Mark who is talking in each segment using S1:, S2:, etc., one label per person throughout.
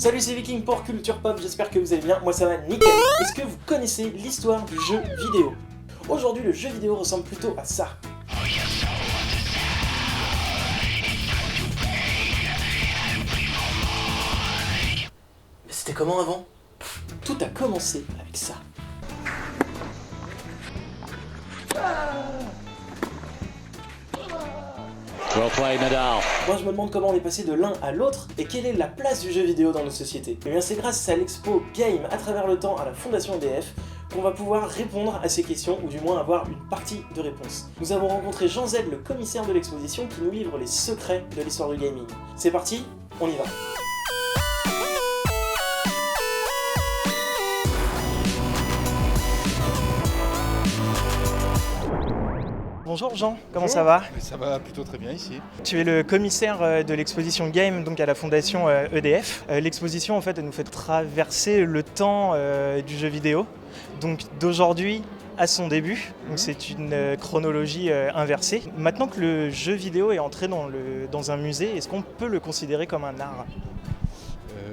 S1: Salut, c'est Viking pour Culture Pop, j'espère que vous allez bien, moi ça va nickel. Est-ce que vous connaissez l'histoire du jeu vidéo? Aujourd'hui, le jeu vidéo ressemble plutôt à ça. Mais c'était comment avant? Tout a commencé avec ça.
S2: Well played, Nadal.
S1: Moi je me demande comment on est passé de l'un à l'autre et quelle est la place du jeu vidéo dans nos sociétés. Et bien c'est grâce à l'expo Game à travers le temps à la Fondation EDF qu'on va pouvoir répondre à ces questions ou du moins avoir une partie de réponse. Nous avons rencontré Jean Z, le commissaire de l'exposition qui nous livre les secrets de l'histoire du gaming. C'est parti, on y va. Bonjour Jean, comment ça va?
S3: Ça va plutôt très bien ici.
S1: Tu es le commissaire de l'exposition Game, donc à la fondation EDF. L'exposition en fait elle nous fait traverser le temps du jeu vidéo, donc d'aujourd'hui à son début, donc c'est une chronologie inversée. Maintenant que le jeu vidéo est entré dans un musée, est-ce qu'on peut le considérer comme un art?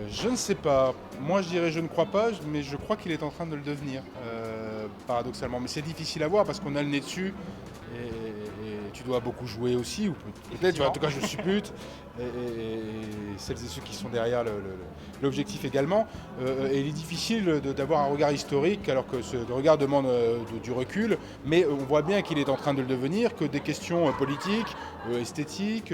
S3: Je ne sais pas. Moi je dirais je ne crois pas, mais je crois qu'il est en train de le devenir, paradoxalement. Mais c'est difficile à voir parce qu'on a le nez dessus. Et tu dois beaucoup jouer aussi, ou peut-être, en tout cas je suppute, et celles et ceux qui sont derrière l'objectif également. Et il est difficile d'avoir un regard historique, alors que le regard demande du recul, mais on voit bien qu'il est en train de le devenir, que des questions politiques, esthétiques,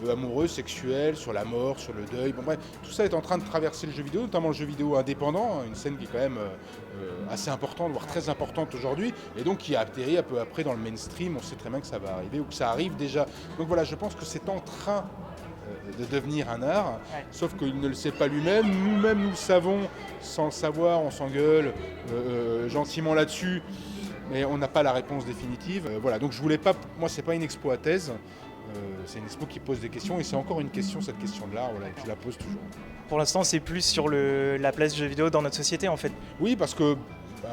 S3: amoureuses, sexuelles, sur la mort, sur le deuil, bon bref, tout ça est en train de traverser le jeu vidéo, notamment le jeu vidéo indépendant, une scène qui est quand même assez importante, voire très importante aujourd'hui, et donc qui a atterri un peu après dans le mainstream. On sait très bien que ça va arriver ou que ça arrive déjà. Donc voilà, je pense que c'est en train de devenir un art, sauf qu'il ne le sait pas lui-même. Nous-mêmes, nous le savons, sans le savoir, on s'engueule gentiment là-dessus, mais on n'a pas la réponse définitive. Voilà, donc je voulais pas, moi c'est pas une expo à thèse, c'est une expo qui pose des questions, et c'est encore une question, cette question de l'art, voilà, et je la pose toujours.
S1: Pour l'instant c'est plus sur la place du jeu vidéo dans notre société en fait.
S3: Oui, parce que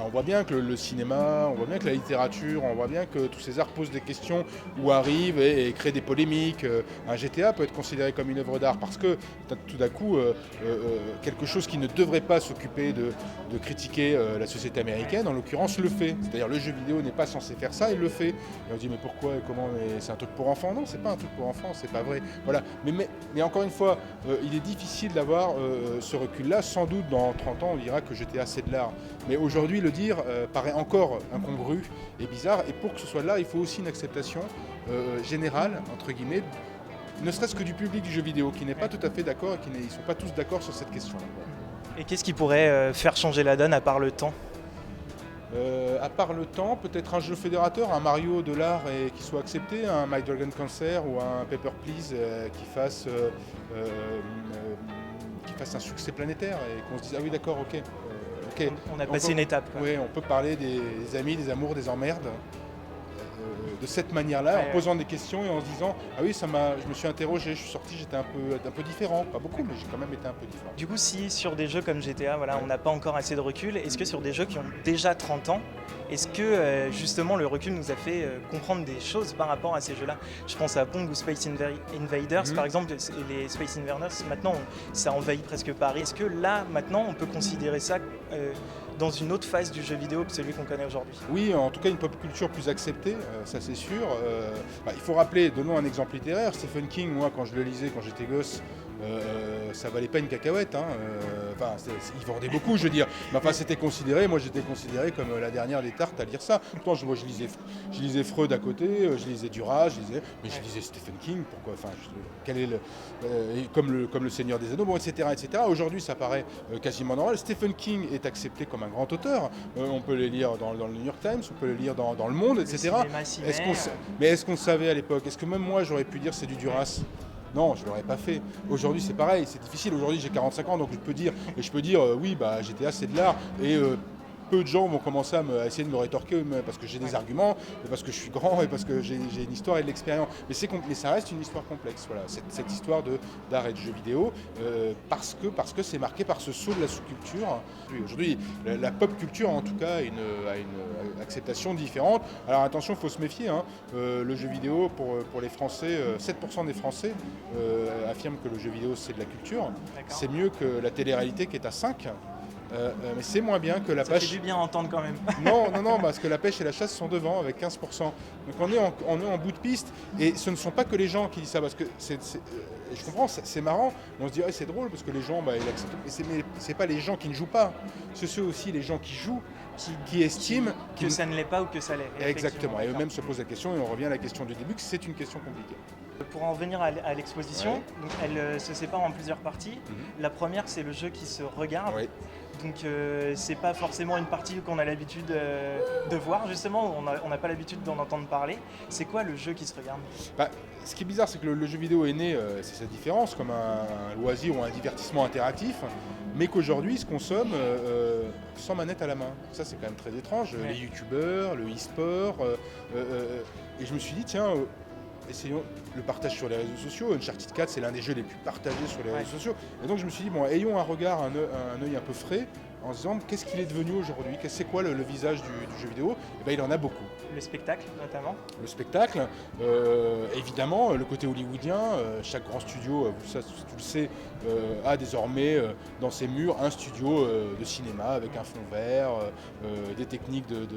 S3: on voit bien que le cinéma, on voit bien que la littérature, on voit bien que tous ces arts posent des questions ou arrivent et créent des polémiques. Un GTA peut être considéré comme une œuvre d'art parce que tout d'un coup, quelque chose qui ne devrait pas s'occuper de critiquer la société américaine, en l'occurrence, le fait. C'est-à-dire le jeu vidéo n'est pas censé faire ça, il le fait. Et on dit mais pourquoi et comment? Mais c'est un truc pour enfants? Non, c'est pas un truc pour enfants, c'est pas vrai. Voilà. Mais encore une fois, il est difficile d'avoir ce recul-là. Sans doute dans 30 ans, on dira que GTA c'est de l'art. Mais aujourd'hui, le dire paraît encore incongru et bizarre, et pour que ce soit là, il faut aussi une acceptation générale, entre guillemets, ne serait-ce que du public du jeu vidéo, qui n'est pas tout à fait d'accord et qui ne sont pas tous d'accord sur cette question-là.
S1: Et qu'est-ce qui pourrait faire changer la donne à part le temps?
S3: À part le temps, peut-être un jeu fédérateur, un Mario de l'art et qui soit accepté, un My Dragon Cancer ou un Paper Please qui fasse un succès planétaire et qu'on se dise ah oui d'accord, ok.
S1: On a passé une étape.
S3: Oui, on peut parler des amis, des amours, des emmerdes de cette manière-là, en posant des questions et en se disant ah oui, je me suis interrogé, je suis sorti, j'étais un peu différent, pas beaucoup, mais j'ai quand même été un peu différent.
S1: Du coup, si sur des jeux comme GTA, voilà, on n'a pas encore assez de recul, est-ce que sur des jeux qui ont déjà 30 ans, est-ce que justement le recul nous a fait comprendre des choses par rapport à ces jeux-là? Je pense à Pong ou Space Invaders par exemple, les Space Invaders, maintenant ça envahit presque Paris. Est-ce que là, maintenant, on peut considérer ça dans une autre phase du jeu vidéo que celui qu'on connaît aujourd'hui?
S3: Oui, en tout cas une pop culture plus acceptée, ça c'est sûr. Il faut rappeler, donnons un exemple littéraire, Stephen King, moi quand je le lisais quand j'étais gosse, ça valait pas une cacahuète, hein. Il vendait beaucoup, je veux dire. Mais enfin, c'était considéré, moi j'étais considéré comme la dernière des tartes à lire ça. Pourtant, moi je lisais Freud à côté, je lisais Duras, mais je lisais Stephen King. Pourquoi? Enfin, quel est comme le Seigneur des Anneaux, bon, etc., etc. Aujourd'hui, ça paraît quasiment normal. Stephen King est accepté comme un grand auteur. On peut le lire dans le New York Times, on peut le lire dans Le Monde, etc. Mais est-ce qu'on savait à l'époque? Est-ce que même moi j'aurais pu dire c'est du Duras? Non, je ne l'aurais pas fait. Aujourd'hui, c'est pareil, c'est difficile. Aujourd'hui, j'ai 45 ans, donc je peux dire oui, GTA, c'est de l'art. Et peu de gens vont commencer à essayer de me rétorquer parce que j'ai des arguments, et parce que je suis grand et parce que j'ai une histoire et de l'expérience. Mais ça reste une histoire complexe, voilà, cette histoire d'art et de jeux vidéo, parce que c'est marqué par ce saut de la sous-culture. Aujourd'hui, la pop culture en tout cas a une acceptation différente. Alors attention, il faut se méfier, hein. Le jeu vidéo pour les Français, 7% des Français affirment que le jeu vidéo c'est de la culture. C'est mieux que la télé-réalité qui est à 5%. Mais c'est moins bien que la pêche.
S1: Ça fait du bien à entendre quand même.
S3: Non, parce que la pêche et la chasse sont devant avec 15%. Donc on est en bout de piste, et ce ne sont pas que les gens qui disent ça, parce que je comprends, c'est marrant, on se dirait c'est drôle parce que les gens ils acceptent, mais c'est pas les gens qui ne jouent pas, ce sont aussi les gens qui jouent, qui estiment
S1: que ça ne l'est pas ou que ça l'est.
S3: Exactement, et eux-mêmes se posent la question, et on revient à la question du début, que c'est une question compliquée.
S1: Pour en venir à l'exposition, donc elle se sépare en plusieurs parties. La première, c'est le jeu qui se regarde. Donc c'est pas forcément une partie qu'on a l'habitude de voir, justement, on n'a pas l'habitude d'en entendre parler. C'est quoi le jeu qui se regarde ?
S3: Ce qui est bizarre, c'est que le jeu vidéo est né, c'est sa différence, comme un loisir ou un divertissement interactif, mais qu'aujourd'hui il se consomme sans manette à la main. Ça c'est quand même très étrange, les youtubeurs, le e-sport, et je me suis dit tiens, essayons le partage sur les réseaux sociaux. Uncharted 4, c'est l'un des jeux les plus partagés sur les réseaux sociaux. Et donc je me suis dit, bon, ayons un regard, un œil un peu frais, en se disant, qu'est-ce qu'il est devenu aujourd'hui ? C'est quoi le visage du jeu vidéo ? Et il en a beaucoup.
S1: Le spectacle, notamment ? Le
S3: spectacle, évidemment, le côté hollywoodien. Chaque grand studio, ça, tu le sais, a désormais dans ses murs un studio de cinéma avec un fond vert, des techniques de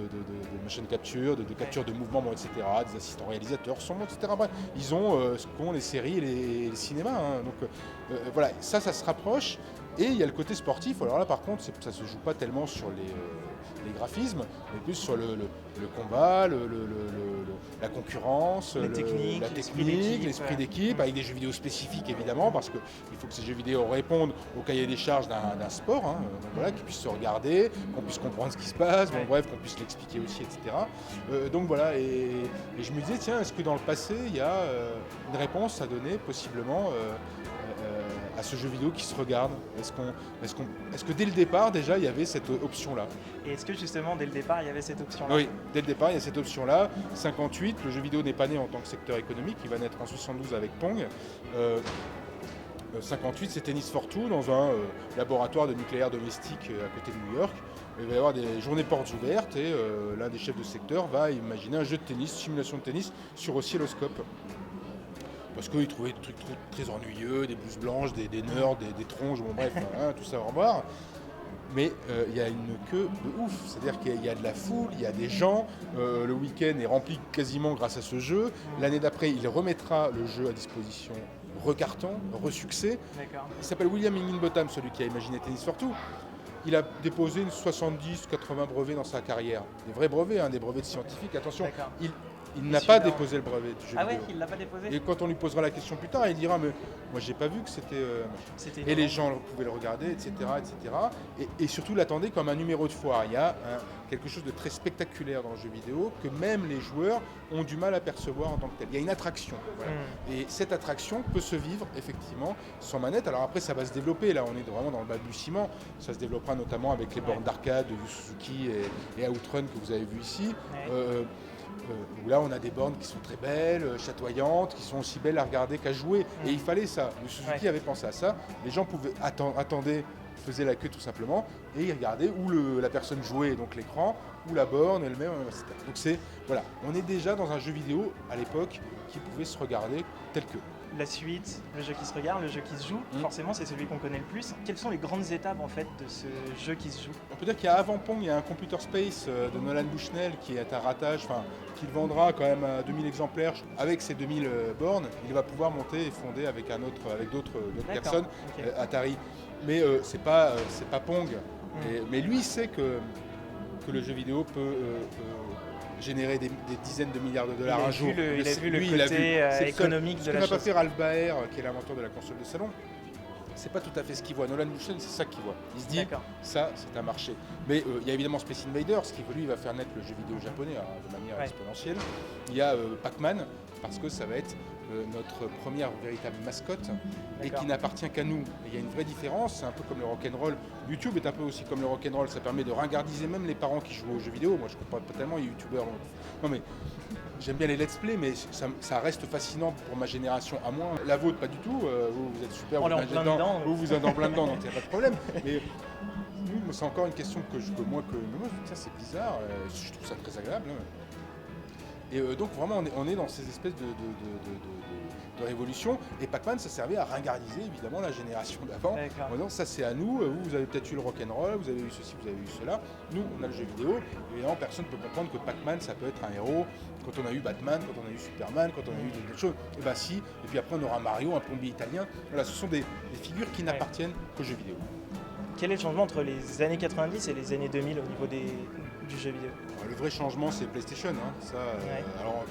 S3: motion capture, de capture de mouvement, etc., des assistants réalisateurs, son etc. Bref, ils ont ce qu'ont les séries et les cinémas. Hein. Donc voilà, ça se rapproche. Et il y a le côté sportif. Alors là, par contre, ça ne se joue pas tellement sur les graphismes, mais plus sur le combat, la concurrence, la technique, l'esprit d'équipe, avec des jeux vidéo spécifiques évidemment, parce qu'il faut que ces jeux vidéo répondent au cahier des charges d'un sport, hein, donc voilà, qu'ils puissent se regarder, qu'on puisse comprendre ce qui se passe, bon, bref, qu'on puisse l'expliquer aussi, etc. Donc voilà, et je me disais, tiens, est-ce que dans le passé, il y a une réponse à donner possiblement à ce jeu vidéo qui se regarde ? Est-ce que dès le départ déjà il y avait cette option-là ?
S1: Et est-ce que justement dès le départ il y avait cette option-là ?
S3: Oui, dès le départ il y a cette option-là. 58, le jeu vidéo n'est pas né en tant que secteur économique, il va naître en 72 avec Pong. 58 c'est Tennis for Two dans un laboratoire de nucléaire domestique à côté de New York. Il va y avoir des journées portes ouvertes et l'un des chefs de secteur va imaginer un jeu de tennis, simulation de tennis sur oscilloscope. Parce qu'ils trouvaient des trucs très ennuyeux, des blouses blanches, des nerds, des tronches, bon bref, hein, tout ça au revoir. Mais il y a une queue de ouf, c'est-à-dire qu'il y a de la foule, il y a des gens, le week-end est rempli quasiment grâce à ce jeu. L'année d'après, il remettra le jeu à disposition, recarton, resuccès. Il s'appelle William Higginbotham, celui qui a imaginé Tennis for Two. Il a déposé une 70-80 brevets dans sa carrière. Des vrais brevets, hein, des brevets de scientifiques. Attention, il n'a pas déposé le brevet du jeu vidéo.
S1: Ah ouais, il l'a pas déposé ?
S3: Et quand on lui posera la question plus tard, il dira mais moi j'ai pas vu que c'était... Et les gens pouvaient le regarder, etc. Et surtout l'attendait comme un numéro de foire. Il y a quelque chose de très spectaculaire dans le jeu vidéo que même les joueurs ont du mal à percevoir en tant que tel. Il y a une attraction. Voilà. Et cette attraction peut se vivre effectivement sans manette. Alors après ça va se développer, là on est vraiment dans le balbutiement. Ça se développera notamment avec les bornes d'arcade de Yu Suzuki et Outrun que vous avez vu ici. Où là on a des bornes qui sont très belles, chatoyantes, qui sont aussi belles à regarder qu'à jouer. Et il fallait ça. Le Suzuki avait pensé à ça. Les gens attendaient, faisaient la queue tout simplement, et ils regardaient où la personne jouait, donc l'écran, ou la borne elle-même, etc. Donc voilà, on est déjà dans un jeu vidéo à l'époque qui pouvait se regarder tel que.
S1: La suite, le jeu qui se regarde, le jeu qui se joue, forcément c'est celui qu'on connaît le plus. Quelles sont les grandes étapes en fait de ce jeu qui se joue ?
S3: On peut dire qu'il y a avant Pong, il y a un Computer Space de Nolan Bushnell qui est un ratage, qu'il vendra quand même à 2000 exemplaires. Avec ces 2000 bornes, il va pouvoir monter et fonder avec d'autres personnes, Atari. Mais c'est pas Pong. Mais lui il sait que le jeu vidéo peut générer des dizaines de milliards de dollars un jour.
S1: Il a vu le côté économique de la chose.
S3: Ce que va pas faire Ralph Baer, qui est l'inventeur de la console de salon, c'est pas tout à fait ce qu'il voit. Nolan Bushnell, c'est ça qu'il voit. Il se dit, ça, c'est un marché. Mais il y a évidemment Space Invaders, qui lui va faire naître le jeu vidéo japonais de manière exponentielle. Il y a Pac-Man, parce que ça va être notre première véritable mascotte et
S1: D'accord.
S3: qui n'appartient qu'à nous. Et il y a une vraie différence, c'est un peu comme le rock'n'roll. YouTube est un peu aussi comme le rock'n'roll, ça permet de ringardiser même les parents qui jouent aux jeux vidéo. Moi je comprends pas tellement les youtubeurs. Non mais j'aime bien les let's play, mais ça reste fascinant pour ma génération à moi. La vôtre, pas du tout. Vous êtes super,
S1: On est en plein dedans.
S3: vous êtes en plein dedans, donc il n'y a pas de problème. Mais nous, c'est encore une question que moi, tiens, c'est bizarre. Je trouve ça très agréable. Hein. Et donc vraiment, on est dans ces espèces de révolution. Et Pac-Man, ça servait à ringardiser évidemment la génération d'avant. En disant, ça c'est à nous. Vous avez peut-être eu le rock'n'roll, vous avez eu ceci, vous avez eu cela. Nous, on a le jeu vidéo. Évidemment, personne ne peut comprendre que Pac-Man, ça peut être un héros. Quand on a eu Batman, quand on a eu Superman, quand on a eu d'autres choses, et bah si. Et puis après, on aura Mario, un plombier italien. Voilà, ce sont des figures qui n'appartiennent qu'aux jeux vidéo.
S1: Quel est le changement entre les années 90 et les années 2000 au niveau du jeu vidéo?
S3: Le vrai changement, c'est PlayStation. Hein. Ça, alors,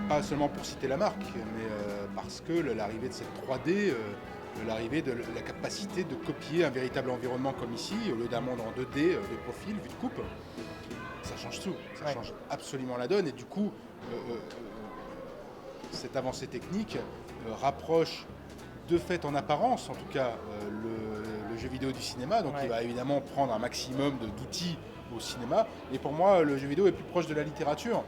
S3: pas seulement pour citer la marque, mais parce que l'arrivée de cette 3D, l'arrivée de la capacité de copier un véritable environnement comme ici, au lieu d'un monde en 2D de profil, vue de coupe, ça change tout. Ça change absolument la donne. Et du coup, cette avancée technique rapproche de fait en apparence, en tout cas, le jeu vidéo du cinéma. Donc il va évidemment prendre un maximum d'outils au cinéma. Et pour moi, le jeu vidéo est plus proche de la littérature.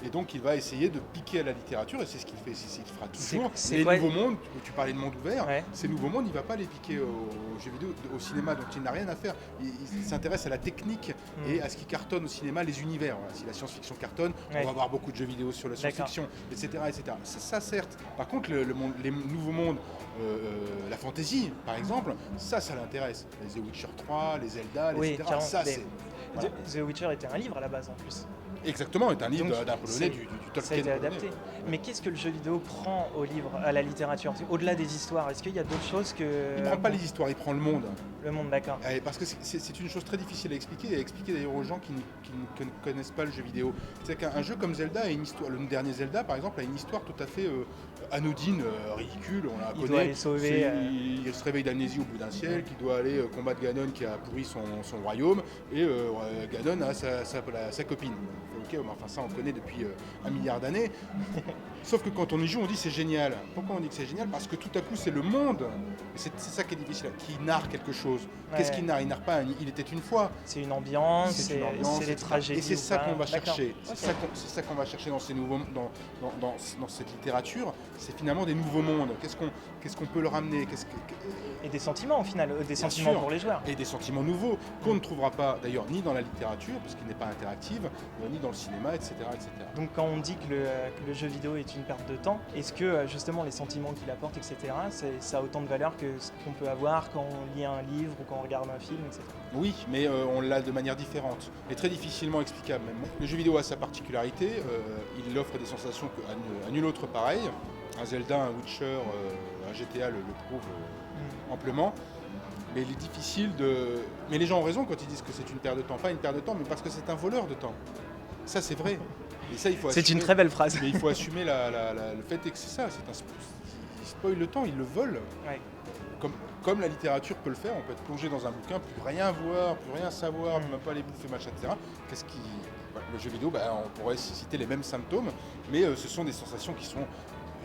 S3: Et donc il va essayer de piquer à la littérature, et c'est ce qu'il fait, c'est ce qu'il fera toujours. Les nouveaux mondes, tu parlais de monde ouvert, ces nouveaux mondes, il ne va pas les piquer au jeu vidéo, au cinéma, donc il n'a rien à faire. Il s'intéresse à la technique et à ce qui cartonne au cinéma, les univers. Voilà. Si la science-fiction cartonne, on va avoir beaucoup de jeux vidéo sur la science-fiction, etc. etc. Ça, certes. Par contre, les nouveaux mondes, la fantasy, par exemple, ça l'intéresse. Les The Witcher 3, les Zelda, etc. Ça, c'est...
S1: Voilà. The Witcher était un livre à la base en plus.
S3: Exactement, c'est un livre d'un Polonais, du Tolkien.
S1: Ça a été adapté. Mais qu'est-ce que le jeu vidéo prend au livre, à la littérature? Au-delà des histoires, est-ce qu'il y a d'autres choses que...
S3: Il ne prend pas les histoires, il prend le monde.
S1: Le monde, d'accord.
S3: Parce que c'est une chose très difficile à expliquer, et à expliquer d'ailleurs aux gens qui ne connaissent pas le jeu vidéo. C'est qu'un jeu comme Zelda a une histoire. Le dernier Zelda, par exemple, a une histoire tout à fait anodine, ridicule. On la connaît.
S1: Il doit aller sauver...
S3: Il se réveille d'amnésie au bout d'un siècle, il doit aller combattre Ganon qui a pourri son royaume, et Ganon a sa copine. Ok, enfin ça on connaît depuis 1 milliard d'années. Sauf que quand on y joue, on dit c'est génial. Pourquoi on dit que c'est génial? Parce que tout à coup c'est le monde, c'est ça qui est difficile, qui narre quelque chose. Qu'est-ce qu'il narre? Il narre pas il était une fois.
S1: C'est une ambiance, c'est les tragédies.
S3: Et c'est ça qu'on va chercher. C'est ça qu'on va chercher dans ces nouveaux, dans cette littérature. C'est finalement des nouveaux mondes. Qu'est-ce qu'on peut leur amener?
S1: Et des sentiments au final, des sentiments pour les joueurs.
S3: Et des sentiments nouveaux qu'on ne trouvera pas d'ailleurs ni dans la littérature, parce qu'il n'est pas interactive, ni dans le cinéma, etc. etc.
S1: Donc quand on dit que le jeu vidéo est une perte de temps, est-ce que justement les sentiments qu'il apporte, etc., ça a autant de valeur que ce qu'on peut avoir quand on lit un livre ou quand on regarde un film, etc.
S3: Oui, mais on l'a de manière différente et très difficilement explicable même. Le jeu vidéo a sa particularité, il offre des sensations qu'à nul autre pareil. Un Zelda, un Witcher, un GTA le prouve amplement. Mais il est difficile de... Mais les gens ont raison quand ils disent que c'est une perte de temps. Pas une perte de temps, mais parce que c'est un voleur de temps. Ça, c'est vrai. Et ça, il faut assumer.
S1: C'est une très belle phrase.
S3: Mais il faut assumer le fait que c'est ça. Ils spoilent le temps, ils le volent.
S1: Ouais.
S3: Comme la littérature peut le faire, on peut être plongé dans un bouquin, plus rien voir, plus rien savoir, même pas les bouffer, machin, etc. Le jeu vidéo, on pourrait citer les mêmes symptômes, mais ce sont des sensations qui sont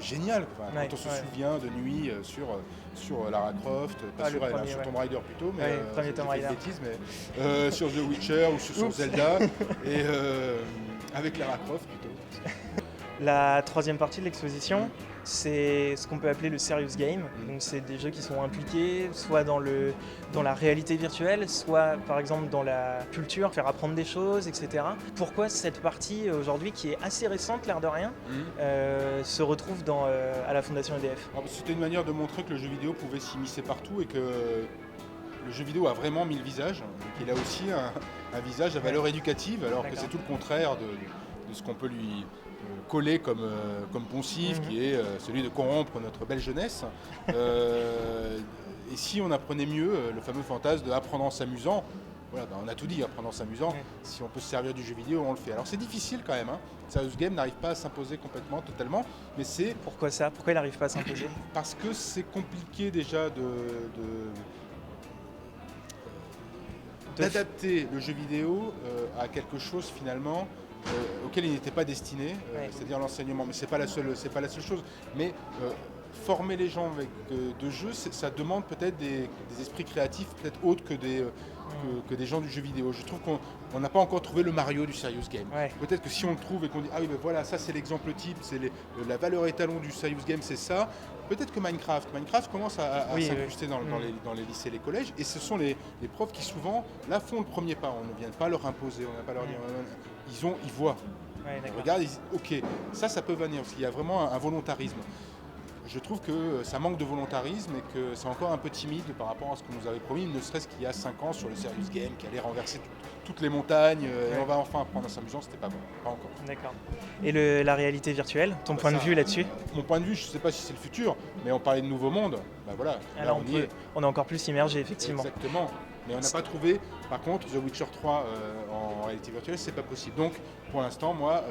S3: géniales. Quand on se souvient de nuit sur Lara Croft, pas sur elle, sur Tomb Raider plutôt, mais
S1: premier Tomb Raider.
S3: Bêtise, mais sur The Witcher ou sur Zelda, et avec Lara Croft plutôt.
S1: La troisième partie de l'exposition, c'est ce qu'on peut appeler le serious game. Donc c'est des jeux qui sont impliqués soit dans la réalité virtuelle, soit par exemple dans la culture, faire apprendre des choses, etc. Pourquoi cette partie aujourd'hui, qui est assez récente, l'air de rien, se retrouve à la Fondation EDF?
S3: C'était une manière de montrer que le jeu vidéo pouvait s'immiscer partout et que le jeu vidéo a vraiment 1000 visages, et qu'il a aussi un visage à valeur éducative, alors que c'est tout le contraire de ce qu'on peut lui coller comme poncif, qui est celui de corrompre notre belle jeunesse. Et si on apprenait mieux le fameux fantasme de apprendre en s'amusant, voilà, on a tout dit, apprendre en s'amusant, si on peut se servir du jeu vidéo, on le fait. Alors c'est difficile quand même, Serious Game n'arrive pas à s'imposer complètement, totalement, mais c'est...
S1: Pourquoi ça? Pourquoi il n'arrive pas à s'imposer?
S3: Parce que c'est compliqué déjà d'adapter le jeu vidéo à quelque chose finalement auquel il n'était pas destiné, c'est-à-dire l'enseignement. Mais c'est pas la seule chose. Mais former les gens avec de jeux, ça demande peut-être des esprits créatifs, peut-être autres que des gens du jeu vidéo. Je trouve qu'on n'a pas encore trouvé le Mario du serious game.
S1: Ouais.
S3: Peut-être que si on le trouve et qu'on dit ah oui ben voilà, ça c'est l'exemple type, c'est la valeur étalon du serious game, c'est ça. Peut-être que Minecraft commence à s'incruster dans les lycées et les collèges, et ce sont les profs qui souvent là font le premier pas. On ne vient pas leur imposer, on ne vient pas leur dire ils voient.
S1: Ouais,
S3: Ils regardent, ils disent ok, ça peut venir, parce qu'il y a vraiment un volontarisme. Je trouve que ça manque de volontarisme et que c'est encore un peu timide par rapport à ce qu'on nous avait promis, ne serait-ce qu'il y a 5 ans sur le serious game qui allait renverser toutes les montagnes et on va enfin apprendre à s'amuser, c'était pas bon, pas encore.
S1: D'accord. Et la réalité virtuelle, ton point de vue là-dessus?
S3: Mon point de vue, je ne sais pas si c'est le futur, mais on parlait de nouveau monde, bah voilà, là on y est.
S1: On est encore plus immergé, effectivement.
S3: Exactement, mais on n'a pas trouvé, par contre, The Witcher 3 en réalité virtuelle, c'est pas possible. Donc pour l'instant, moi,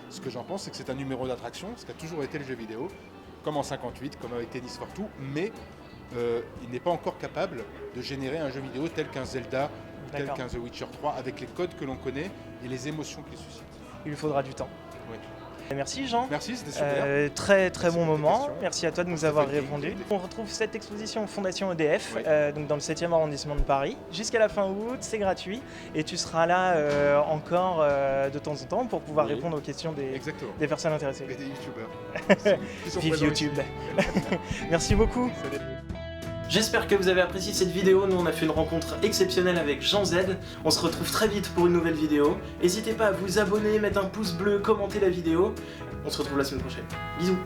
S3: ce que j'en pense, c'est que c'est un numéro d'attraction, ce qui a toujours été le jeu vidéo, comme en 58, comme avec Tennis for Two, mais il n'est pas encore capable de générer un jeu vidéo tel qu'un Zelda, tel qu'un The Witcher 3, avec les codes que l'on connaît et les émotions qu'il suscite.
S1: Il lui faudra du temps.
S3: Oui.
S1: Merci Jean.
S3: Merci, c'était super.
S1: Très bon moment. Merci à toi de nous avoir répondu.
S3: Cool.
S1: On retrouve cette exposition Fondation EDF, donc dans le 7e arrondissement de Paris, jusqu'à la fin août, c'est gratuit. Et tu seras là encore de temps en temps pour pouvoir répondre aux questions des personnes intéressées.
S3: Et des youtubeurs.
S1: Vive YouTube. Merci beaucoup.
S3: Salut.
S1: J'espère que vous avez apprécié cette vidéo. Nous on a fait une rencontre exceptionnelle avec Jean Z. On se retrouve très vite pour une nouvelle vidéo. N'hésitez pas à vous abonner, mettre un pouce bleu, commenter la vidéo. On se retrouve la semaine prochaine. Bisous.